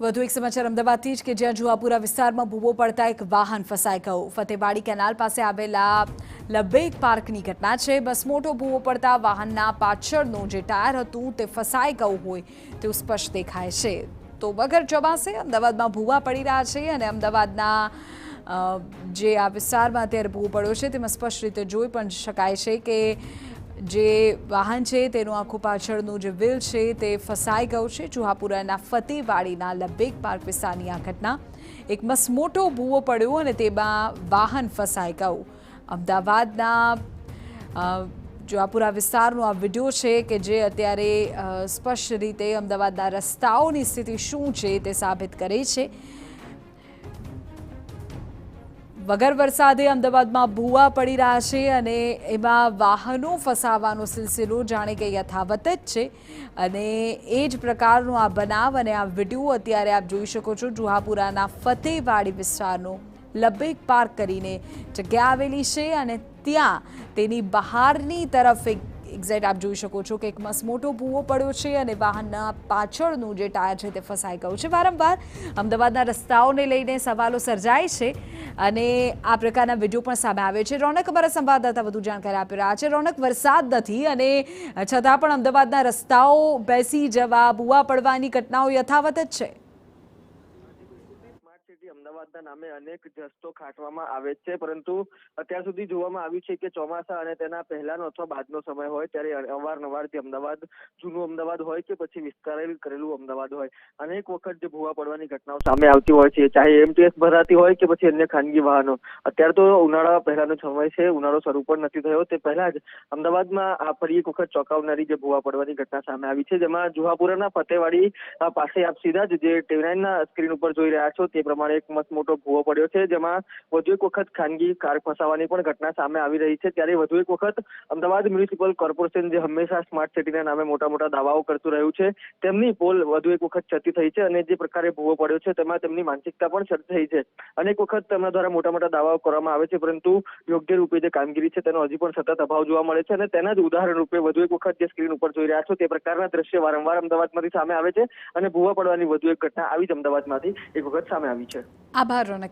વધુ એક સમાચાર અમદાવાદથી જ કે જ્યાં જુહાપુરા વિસ્તારમાં ભૂવો પડતા એક વાહન ફસાઈ ગયું। ફતેવાડી કેનાલ પાસે આવેલા લબેક પાર્કની ઘટના છે। બસ મોટો ભૂવો પડતા વાહનના પાછળનું જે ટાયર હતું તે ફસાઈ ગયું હોય તેવું સ્પષ્ટ દેખાય છે। તો વગર ચોમાસે અમદાવાદમાં ભૂવા પડી રહ્યા છે અને અમદાવાદના જે આ વિસ્તારમાં અત્યારે ભૂવો પડ્યો છે તેમાં સ્પષ્ટ રીતે જોઈ પણ શકાય છે કે જે વાહન છે તેનું આખું પાછળનું જે વ્હીલ છે તે ફસાઈ ગયું છે। જુહાપુરાના ફતેવાડીના લબેક પાર્ક વિસ્તારની આ ઘટના એક મસમોટો ભૂવો પડ્યો અને તેમાં વાહન ફસાઈ ગયું। અમદાવાદના જુહાપુરા વિસ્તારનો આ વિડીયો છે કે જે અત્યારે સ્પષ્ટ રીતે અમદાવાદના રસ્તાઓની સ્થિતિ શું છે તે સાબિત કરે છે। વગર વરસાદે અમદાવાદમાં ભૂવા પડી રહ્યા છે અને એમાં વાહનો ફસાવાનો સિલસિલો જાણે કે યથાવત જ છે અને એ જ પ્રકારનો આ બનાવ અને આ વિડીયો અત્યારે આપ જોઈ શકો છો। જુહાપુરાના ફતેવાડી વિસ્તારનો લબેક પાર્ક કરીને જગ્યા આવેલી છે અને ત્યાં તેની બહારની તરફ એક્ઝેક્ટ આપ જોઈ શકો છો કે એક મસમોટો ભૂવો પડ્યો છે અને વાહનના પાછળનું જે ટાયર છે તે ફસાઈ ગયું છે। વારંવાર અમદાવાદના રસ્તાઓને લઈને સવાલો સર્જાય છે અને આ પ્રકારના વિડીયો પણ સામે આવે છે। રોનક અમારા સંવાદદાતા વધુ જાણકારી આપી રહ્યા છે। રોનક, વરસાદ નથી અને છતાં પણ અમદાવાદના રસ્તાઓ બેસી જવા, ભૂવા પડવાની ઘટનાઓ યથાવત જ છે। અમદાવાદના નામે અનેક જસ્તો ખાટવામાં આવે છે, પરંતુ અત્યાર સુધી જોવામાં આવ્યું છે કે ચોમાસા અને તેના પહેલાનો અથવા બાદનો સમય હોય ત્યારે અવારનવાર જે અમદાવાદ જૂનું અમદાવાદ હોય કે પછી વિસ્તારેલ કરેલું અમદાવાદ હોય, અનેક વખત જે ભૂવા પડવાની ઘટનાઓ સામે આવતી હોય છે, ચાહે એમટીએસ ભરાતી હોય કે પછી અન્ય ખાનગી વાહનો। અત્યારે તો ઉનાળા પહેલાનો સમય છે, ઉનાળો શરૂ પણ નથી થયો તે પહેલા જ અમદાવાદમાં આ ફરી એક વખત ચોંકાવનારી જે ભૂવા પડવાની ઘટના સામે આવી છે, જેમાં જુહાપુરાના ફતેવાડી પાસે આપ સીધા જ જે ટીવી9ના સ્ક્રીન ઉપર જોઈ રહ્યા છો તે પ્રમાણે એક મોટો ભૂવો પડ્યો છે, જેમાં વધુ એક વખત ખાનગી કાર ફસાવાની પણ ઘટના સામે આવી રહી છે। ત્યારે વધુ એક વખત અમદાવાદ મ્યુનિસિપલ કોર્પોરેશન જે હંમેશા સ્માર્ટ સિટીના નામે મોટા દાવાઓ કરતું રહ્યું છે, તેમની પોલ વધુ એક વખત છતી થઈ છે અને જે પ્રકારે ભૂવો પડ્યો છે તેમાં તેમની માનસિકતા પણ છતી થઈ છે। અનેક વખત તેમના દ્વારા મોટા દાવાઓ કરવામાં આવે છે, પરંતુ યોગ્ય રૂપે જે કામગીરી છે તેનો હજી પણ સતત અભાવ જોવા મળે છે અને તેના જ ઉદાહરણ રૂપે વધુ એક વખત જે સ્ક્રીન ઉપર જોઈ રહ્યા છો તે પ્રકારના દ્રશ્ય વારંવાર અમદાવાદમાંથી સામે આવે છે અને ભૂવા પડવાની વધુ એક ઘટના આવી જ અમદાવાદમાંથી એક વખત સામે આવી છે। આભાર રોનક।